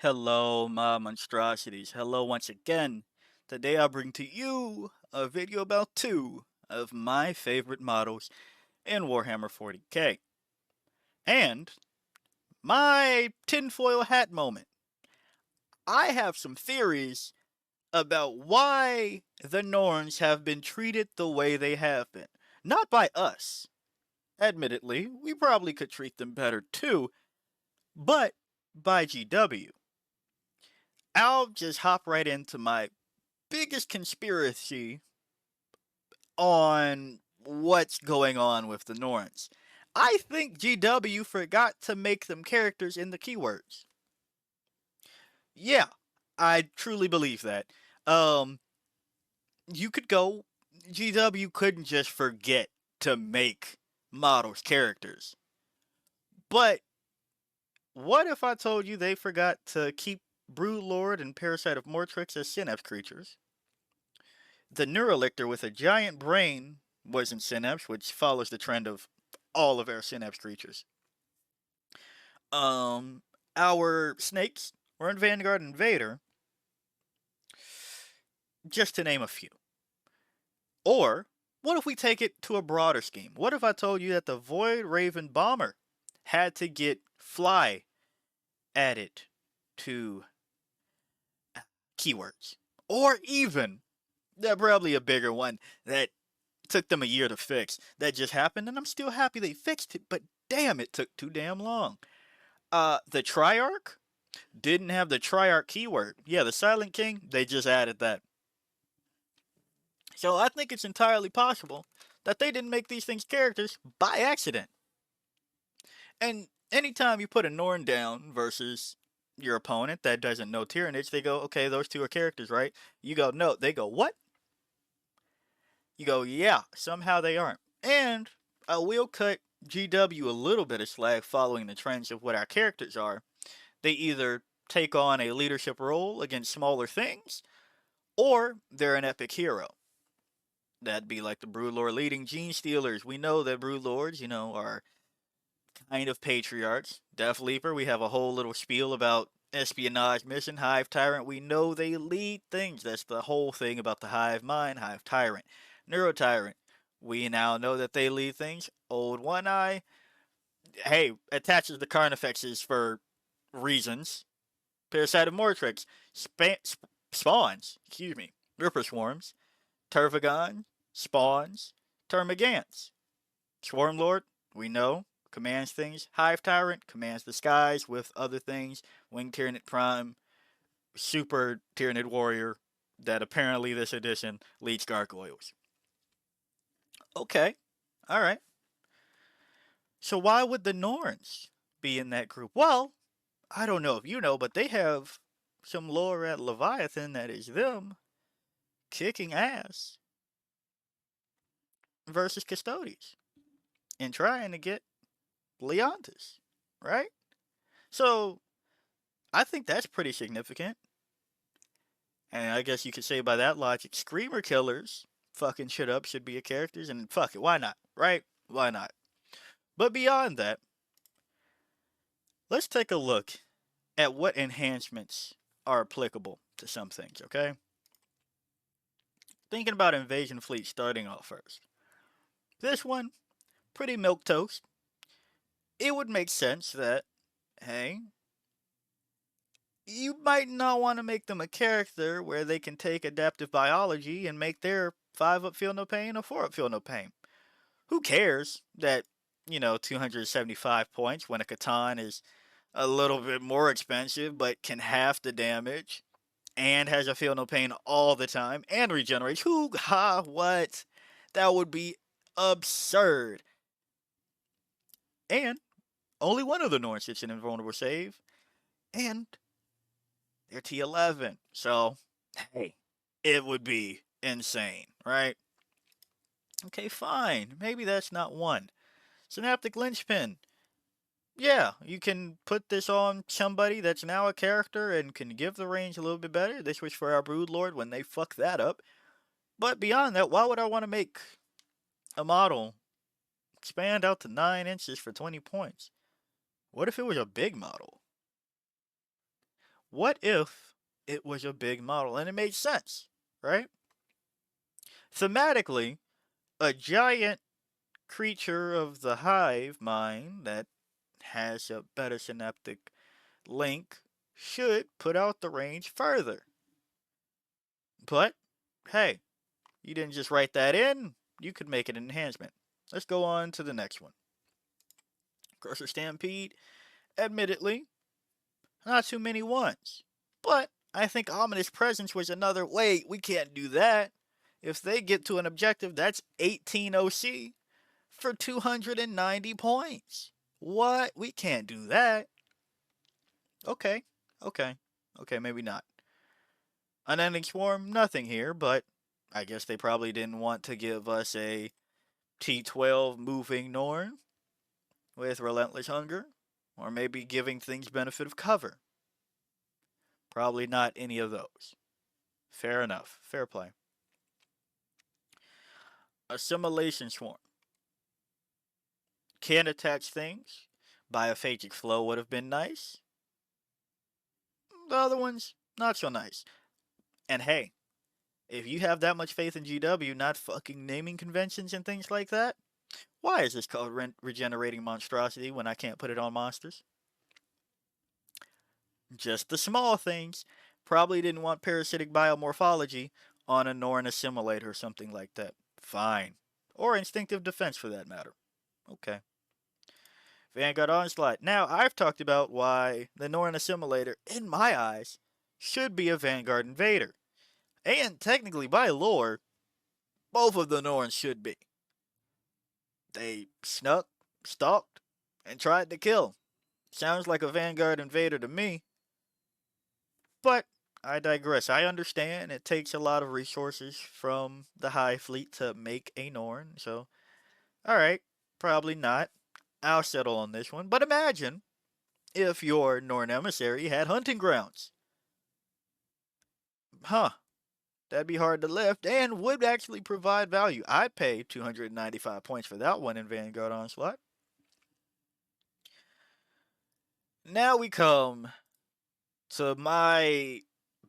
Hello, my monstrosities. Hello once again. Today I bring to you a video about two of my favorite models in Warhammer 40k. And my tinfoil hat moment. I have some theories about why the Norns have been treated the way they have been. Not by us. Admittedly, we probably could treat them better too, but by GW. I'll just hop right into my biggest conspiracy on what's going on with the Norns. I think GW forgot to make them characters in the keywords. Yeah, I truly believe that. Um, you could go. GW couldn't just forget to make models characters. But what if I told you they forgot to keep Broodlord and Parasite of Mortrix as Synapse creatures? The Neurolictor with a giant brain was in Synapse, which follows the trend of all of our Synapse creatures. Um, our snakes were in Vanguard Invader, just to name a few. Or, what if we take it to a broader scheme? What if I told you that the Void Raven Bomber had to get Fly added to keywords? Or even, probably a bigger one that took them a year to fix. That just happened, and I'm still happy they fixed it, but damn, it took too damn long. The Triarch didn't have the Triarch keyword. Yeah, the Silent King, they just added that. So I think it's entirely possible that they didn't make these things characters by accident. And anytime you put a Norn down versus your opponent that doesn't know Tyranids, they go, okay, those two are characters, right? You go, no. They go, what? You go, yeah, somehow they aren't. And I will cut GW a little bit of slack following the trends of what our characters are. They either take on a leadership role against smaller things, or they're an epic hero. That'd be like the Broodlord leading Gene Stealers. We know that Broodlords, are kind of patriarchs. Death Leaper, we have a whole little spiel about espionage mission. Hive Tyrant, we know they lead things. That's the whole thing about the Hive Mind, Hive Tyrant. Neuro Tyrant, we now know that they lead things. Old One Eye, hey, attaches the Carnifexes for reasons. Parasite of Mortrix, spawns, Ripper Swarms, Tervagon, spawns, Termagants. Swarmlord, we know, commands things. Hive Tyrant commands the skies with other things. Winged Tyranid Prime, Super Tyranid Warrior, that apparently this edition leads gargoyles. Okay, alright. So why would the Norns be in that group? Well, I don't know if you know, but they have some lore at Leviathan that is them kicking ass versus Custodes and trying to get Leontis, right? So I think that's pretty significant. And I guess you could say by that logic, Screamer Killers fucking shit up should be a characters, and fuck it, why not, right? Why not? But beyond that, let's take a look at what enhancements are applicable to some things, okay? Thinking about Invasion Fleet starting off first. This one, pretty milquetoast. It would make sense that, hey, you might not want to make them a character where they can take adaptive biology and make their 5 up feel no pain or 4 up feel no pain. Who cares that, 275 points when a Catan is a little bit more expensive but can half the damage and has a feel no pain all the time and regenerates? What? That would be absurd. And only one of the Norns gets an invulnerable save. And they're T11. So, hey, it would be insane, right? Okay, fine. Maybe that's not one. Synaptic Linchpin. Yeah, you can put this on somebody that's now a character and can give the range a little bit better. This was for our Broodlord when they fucked that up. But beyond that, why would I want to make a model expand out to 9 inches for 20 points? What if it was a big model? What if it was a big model and it made sense, right? Thematically, a giant creature of the hive mind that has a better synaptic link should put out the range further. But, hey, you didn't just write that in, you could make it an enhancement. Let's go on to the next one. Crusher Stampede, admittedly, not too many ones. But I think Ominous Presence was another, wait, we can't do that. If they get to an objective, that's 18 OC for 290 points. What? We can't do that. Okay, okay, okay, maybe not. Unending Swarm, nothing here, but I guess they probably didn't want to give us a T12 moving Norn with Relentless Hunger, or maybe giving things benefit of cover. Probably not any of those. Fair enough. Fair play. Assimilation Swarm. Can attach things. Biophagic Flow would have been nice. The other ones, not so nice. And hey, if you have that much faith in GW not fucking naming conventions and things like that, why is this called Regenerating Monstrosity when I can't put it on monsters? Just the small things. Probably didn't want Parasitic Biomorphology on a Norn Assimilator or something like that. Fine. Or Instinctive Defense for that matter. Okay. Vanguard Onslaught. Now, I've talked about why the Norn Assimilator, in my eyes, should be a Vanguard Invader. And technically, by lore, both of the Norns should be. They snuck, stalked, and tried to kill. Sounds like a Vanguard Invader to me. But I digress. I understand it takes a lot of resources from the High Fleet to make a Norn, so alright, probably not. I'll settle on this one. But imagine if your Norn Emissary had hunting grounds. Huh. That'd be hard to lift and would actually provide value. I'd pay 295 points for that one in Vanguard Onslaught. Now we come to my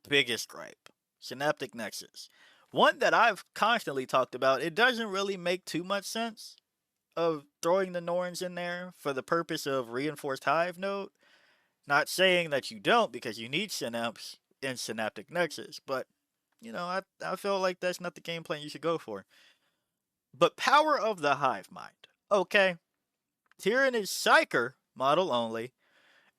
biggest gripe. Synaptic Nexus. One that I've constantly talked about. It doesn't really make too much sense of throwing the Norns in there for the purpose of reinforced hive node. Not saying that you don't, because you need synapse in Synaptic Nexus, but you know, I feel like that's not the game plan you should go for. But Power of the Hive Mind. Okay. Tyranid Psyker model only.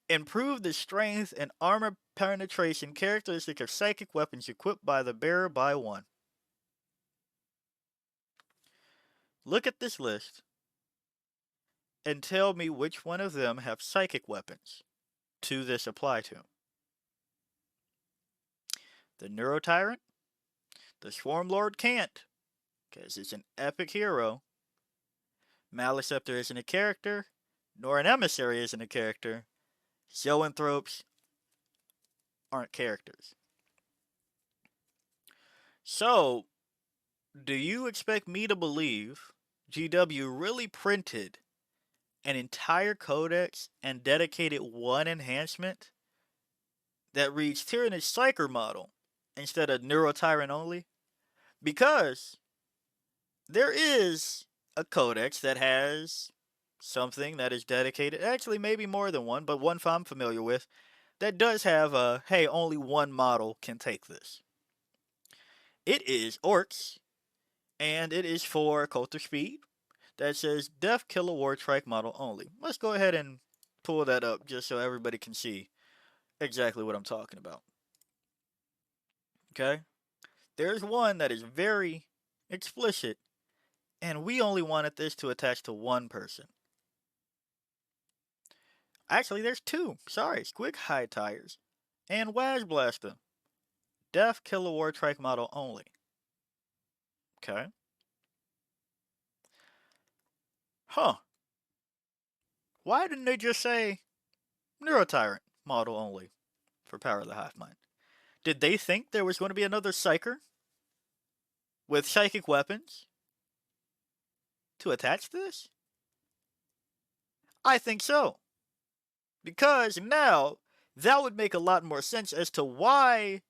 Improve the strength and armor penetration characteristic of psychic weapons equipped by the bearer by 1. Look at this list and tell me which one of them have psychic weapons to this apply to. The Neurotyrant, the Swarmlord can't, because it's an epic hero. Maleceptor isn't a character, nor an Emissary isn't a character. Zoanthropes aren't characters. So, do you expect me to believe GW really printed an entire codex and dedicated one enhancement that reads Tyranid Psyker model instead of Neurotyrant only? Because there is a codex that has something that is dedicated, actually maybe more than one, but one I'm familiar with, that does have a, hey, only one model can take this. It is Orcs, and it is for Coulter Speed, that says Death Killer War Trike model only. Let's go ahead and pull that up just so everybody can see exactly what I'm talking about. Okay? There's one that is very explicit, and we only wanted this to attach to one person. Actually, there's two. Sorry, Squig High Tires and Waz Blaster. Death Killer War Trike model only. Okay. Huh. Why didn't they just say Neurotyrant model only for Power of the Hive Mind? Did they think there was going to be another Psyker with psychic weapons to attach to this? I think so. Because now that would make a lot more sense as to why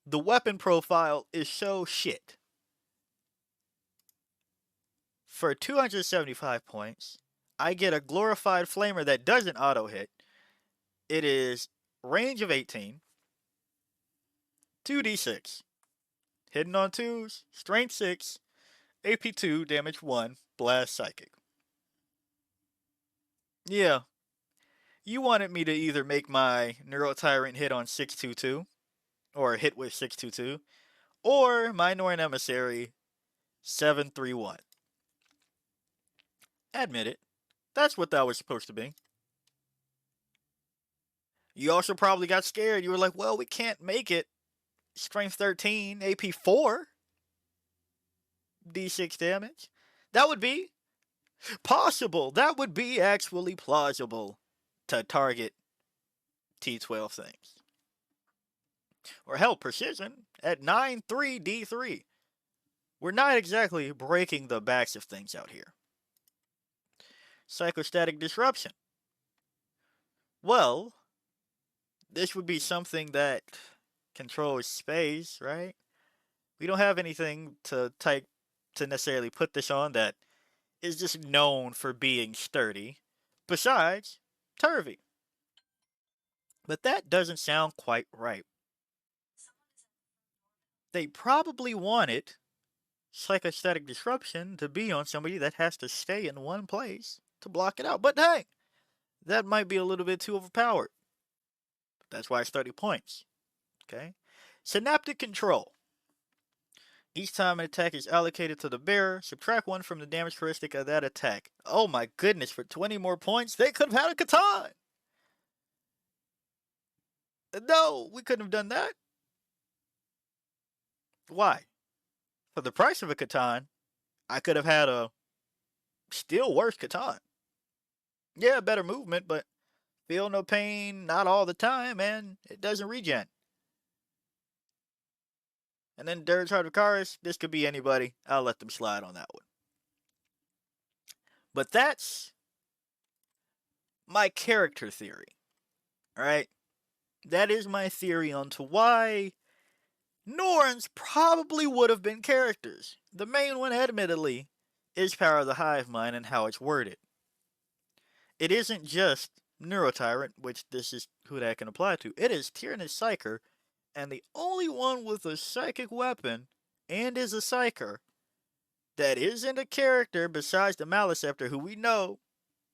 the weapon profile is so shit. For 275 points, I get a glorified flamer that doesn't auto hit. It is range of 18, 2d6, hidden on 2s, strength 6, AP 2, damage 1, blast psychic. Yeah, you wanted me to either make my Neurotyrant hit on 622, or hit with 622, or my Norn Emissary 731. Admit it, that's what that was supposed to be. You also probably got scared. You were like, well, we can't make it strength 13, AP 4, d6 damage. That would be possible. That would be actually plausible to target T12 things. Or hell, precision at 9-3 D3. We're not exactly breaking the backs of things out here. Psychostatic Disruption. Well, this would be something that controls space, right? We don't have anything to necessarily put this on that is just known for being sturdy, besides Turvy. But that doesn't sound quite right. They probably wanted Psychostatic Disruption to be on somebody that has to stay in one place to block it out. But hey, that might be a little bit too overpowered. That's why it's 30 points. Okay? Synaptic Control. Each time an attack is allocated to the bearer, subtract 1 from the damage characteristic of that attack. Oh my goodness, for 20 more points, they could have had a Catan! No, we couldn't have done that. Why? For the price of a Catan, I could have had a still worse Catan. Yeah, better movement, but feel no pain, not all the time, and it doesn't regen. And then Dirge Hardvicaris, this could be anybody. I'll let them slide on that one. But that's my character theory. Alright? That is my theory onto why Norns probably would have been characters. The main one, admittedly, is Power of the Hive Mind and how it's worded. It isn't just Neurotyrant, which this is who that can apply to. It is Tyranid Psyker, and the only one with a psychic weapon and is a Psyker that isn't a character besides the Maleceptor, who we know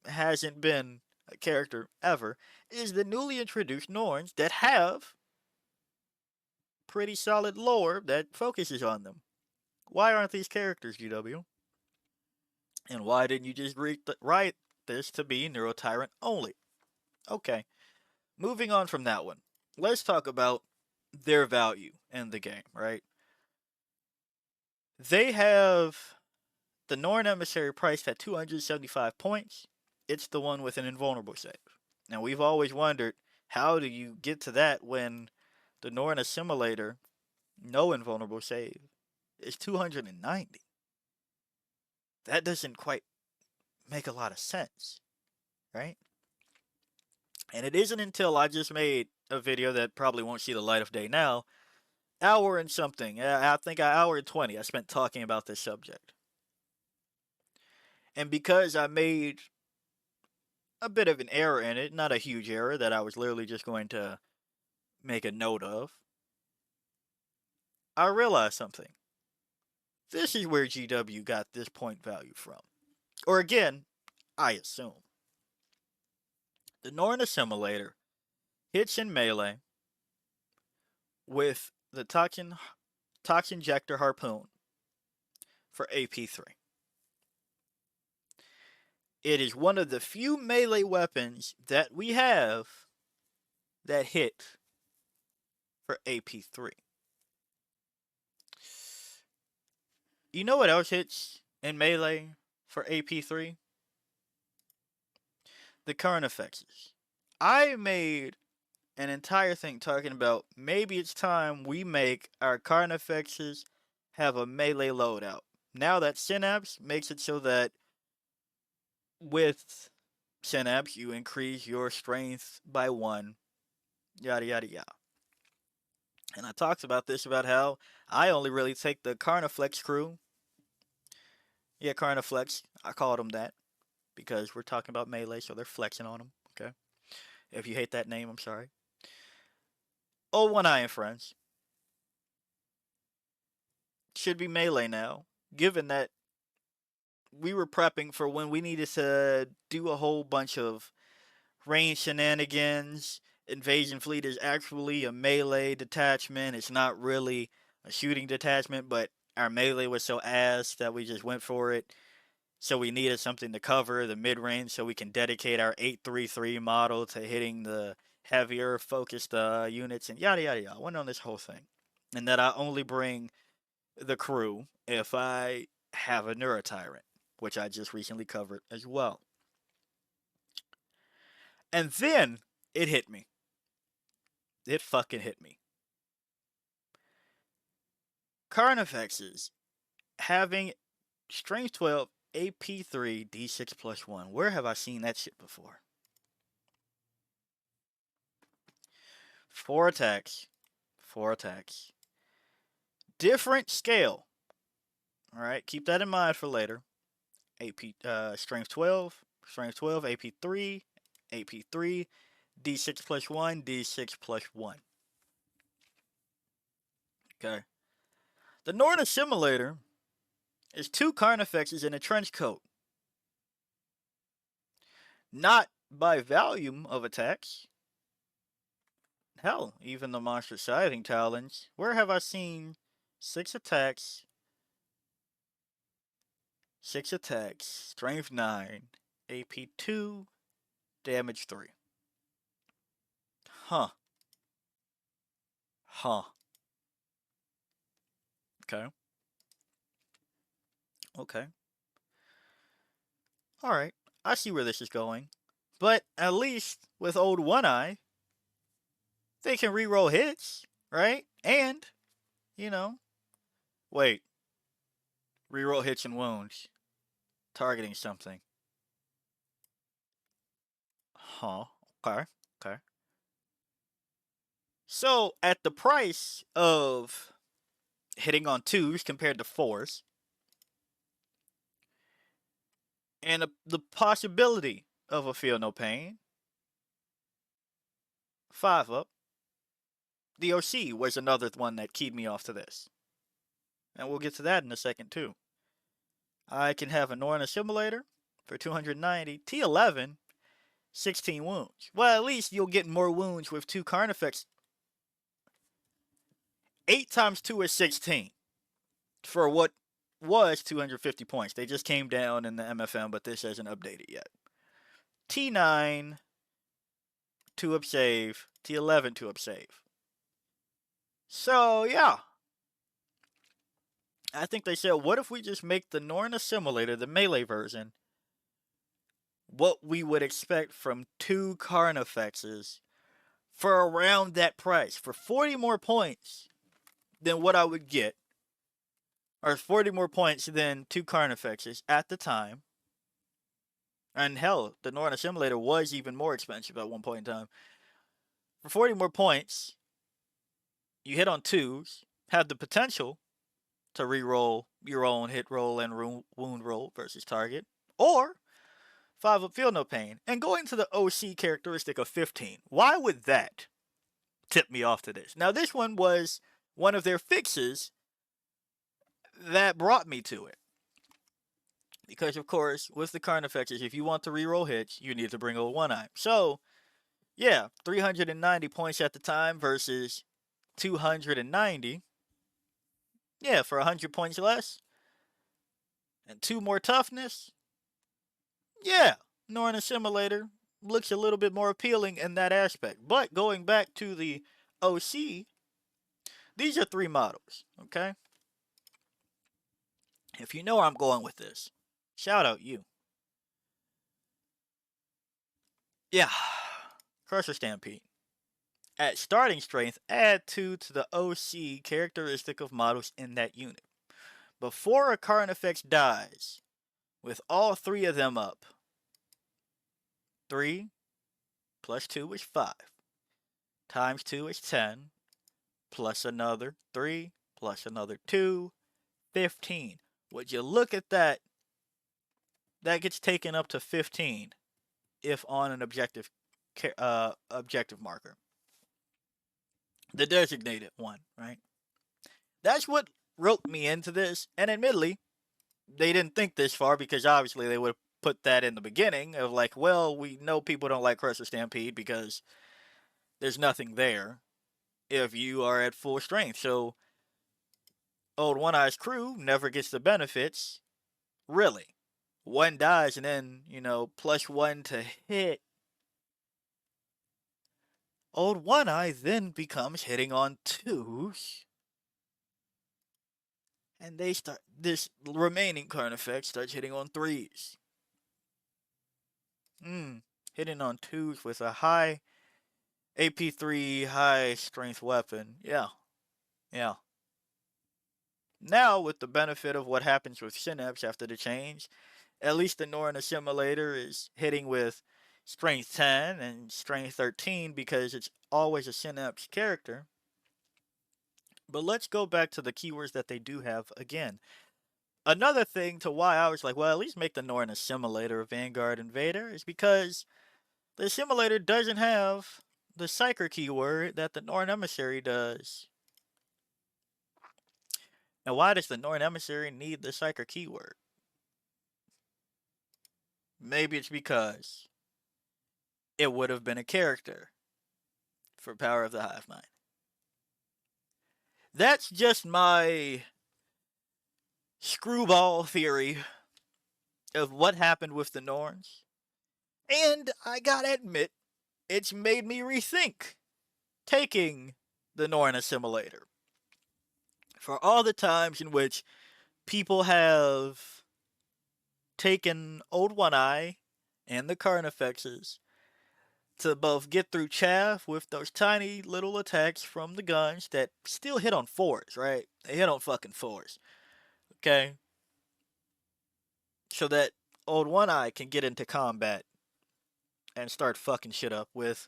hasn't been a character ever, is the newly introduced Norns that have pretty solid lore that focuses on them. Why aren't these characters, GW? And why didn't you just write this to be Neurotyrant only? Okay, moving on from that one. Let's talk about their value in the game, right? They have the Norn Emissary priced at 275 points. It's the one with an invulnerable save. Now, we've always wondered, how do you get to that when the Norn Assimilator, no invulnerable save, is 290? That doesn't quite make a lot of sense, right? And it isn't until I just made a video that probably won't see the light of day now, hour and something, I think an hour and 20 I spent talking about this subject. And because I made a bit of an error in it, not a huge error that I was literally just going to make a note of, I realized something. This is where GW got this point value from. Or again, I assume. The Norn Assimilator hits in melee with the Toxin Injector Harpoon for AP3. It is one of the few melee weapons that we have that hit for AP3. You know what else hits in melee for AP3? The Carnifexes. I made an entire thing talking about maybe it's time we make our Carnifexes have a melee loadout. Now that Synapse makes it so that with Synapse you increase your strength by 1 yada yada yada. And I talked about this about how I only really take the Carniflex crew. Yeah, Carniflex. I called them that because we're talking about melee, so they're flexing on them. Okay. If you hate that name, I'm sorry. Oh, One Eye and Friends should be melee now, given that we were prepping for when we needed to do a whole bunch of range shenanigans. Invasion fleet is actually a melee detachment. It's not really a shooting detachment, but our melee was so ass that we just went for it. So we needed something to cover the mid range so we can dedicate our 833 model to hitting the heavier focused units and yada yada yada. I went on this whole thing. And that I only bring the crew if I have a Neurotyrant, which I just recently covered as well. And then it hit me. It fucking hit me. Carnifexes having Strength 12, AP3, D6 plus 1. Where have I seen that shit before? 4 attacks. 4 attacks. Different scale. Alright, keep that in mind for later. Strength 12, AP3, AP3, D6 plus 1, D6 plus 1. Okay. The Norn Assimilator is 2 Carnifexes in a trench coat. Not by volume of attacks. Hell, even the monster scything talons. Where have I seen 6 attacks? 6 attacks, strength 9, AP 2, damage 3. Huh. Huh. Okay. Okay. Alright. I see where this is going. But at least with old One Eye, they can reroll hits, right? And, you know, wait. Reroll hits and wounds. Targeting something. Huh. Okay. Okay. So, at the price of hitting on 2s compared to 4s, and the possibility of a feel no pain, 5 up. The OC was another one that keyed me off to this. And we'll get to that in a second too. I can have a Norn Assimilator for 290, T11, 16 wounds. Well, at least you'll get more wounds with 2 Carnifex. 8 times 2 is 16 for what was 250 points. They just came down in the MFM, but this hasn't updated yet. T9, 2 up save, T11, 2 up save. So, yeah. I think they said, what if we just make the Norn Assimilator, the melee version, what we would expect from 2 Carnifexes for around that price, for 40 more points than what I would get, or 40 more points than 2 Carnifexes at the time. And hell, the Norn Assimilator was even more expensive at one point in time. For 40 more points, you hit on 2s, have the potential to reroll your own hit roll and wound roll versus target, or 5 up feel no pain, and going to the OC characteristic of 15. Why would that tip me off to this? Now, this one was one of their fixes that brought me to it. Because, of course, with the Carnifexes, if you want to reroll hits, you need to bring old One Eye. So, yeah, 390 points at the time versus 290. Yeah, for 100 points less. And 2 more toughness. Yeah, Norn Assimilator looks a little bit more appealing in that aspect. But going back to the OC, these are 3 models, okay? If you know where I'm going with this, shout out you. Yeah, Crusher Stampede. At starting strength, add 2 to the OC characteristic of models in that unit. Before a Carnifex dies, with all 3 of them up, 3 plus 2 is 5. times 2 is 10, plus another 3, plus another 2, 15. Would you look at that? That gets taken up to 15 if on an objective marker. The designated one, right? That's what roped me into this, and admittedly, they didn't think this far because obviously they would have put that in the beginning of like, well, we know people don't like Crusher Stampede because there's nothing there if you are at full strength. So Old One Eye's crew never gets the benefits, really. One dies and then, +1 to hit. Old One Eye then becomes hitting on 2s. And this remaining Carnifex starts hitting on 3s. Hitting on 2s with a high AP3, high strength weapon. Yeah. Now, with the benefit of what happens with Synapse after the change, at least the Norn Assimilator is hitting with strength 10 and strength 13 because it's always a Synapse character. But let's go back to the keywords that they do have again. Another thing to why I was like, well, at least make the Norn Assimilator a Vanguard Invader is because the Assimilator doesn't have the Psyker keyword that the Norn Emissary does. And why does the Norn Emissary need the Psyker keyword? Maybe it's because it would have been a character for Power of the Hive Mind. That's just my screwball theory of what happened with the Norns. And I gotta admit, it's made me rethink taking the Norn Assimilator. For all the times in which people have taken Old One Eye and the Carnifexes to both get through chaff with those tiny little attacks from the guns that still hit on 4s, right? They hit on fucking 4s. Okay? So that Old One Eye can get into combat and start fucking shit up with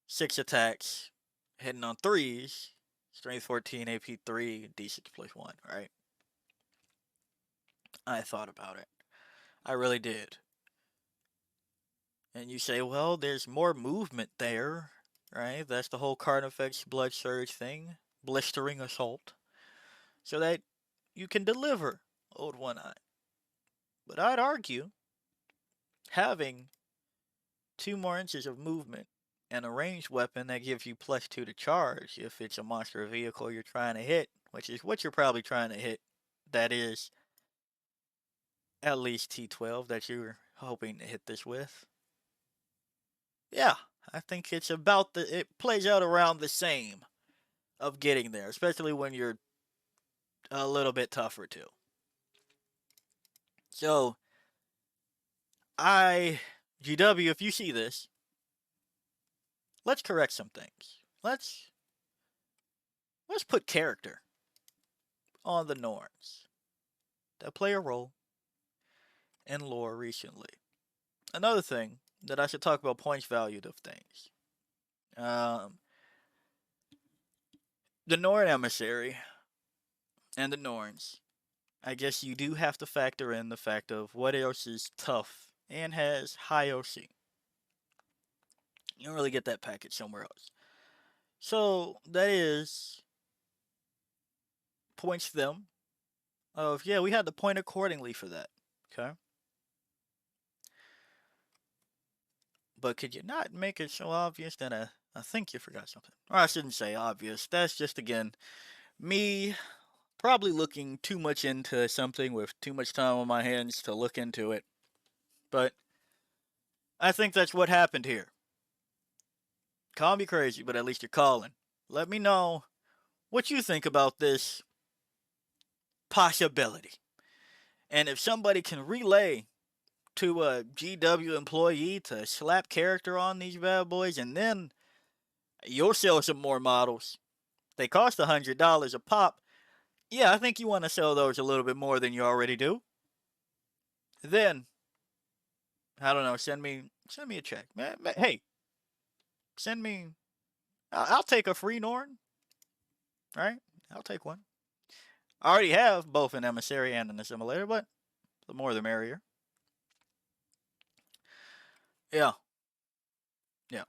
6 attacks, hitting on 3s, strength 14, AP 3, D6 plus 1, right? I thought about it. I really did. And you say, well, there's more movement there, right? That's the whole Carnifex Blood Surge thing. Blistering Assault. So that you can deliver Old One Eye. But I'd argue having 2 more inches of movement and a ranged weapon that gives you +2 to charge if it's a monster vehicle you're trying to hit, which is what you're probably trying to hit. That is at least T12 that you're hoping to hit this with. Yeah, I think it's it plays out around the same of getting there, especially when you're a little bit tougher too. So, GW, if you see this, let's correct some things. Let's put character on the Norns that play a role in lore recently. Another thing that I should talk about points valued of things. The Norn Emissary and the Norns. I guess you do have to factor in the fact of what else is tough and has high OC. You don't really get that package somewhere else. So that is points them of, yeah, we had to point accordingly for that. Okay. But could you not make it so obvious that I think you forgot something? Or I shouldn't say obvious. That's just, again, me probably looking too much into something with too much time on my hands to look into it. But I think that's what happened here. Call me crazy, but at least you're calling. Let me know what you think about this possibility. And if somebody can relay to a GW employee to slap character on these bad boys, and then you'll sell some more models. They cost $100 a pop. Yeah, I think you want to sell those a little bit more than you already do. Then, I don't know, send me a check. Hey, Send me. I'll take a free Norn. Right? I'll take one. I already have both an Emissary and an Assimilator, but the more the merrier. Yeah. Yeah.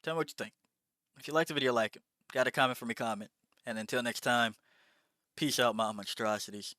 Tell me what you think. If you like the video, like it. Got a comment for me, comment. And until next time, peace out, my monstrosities.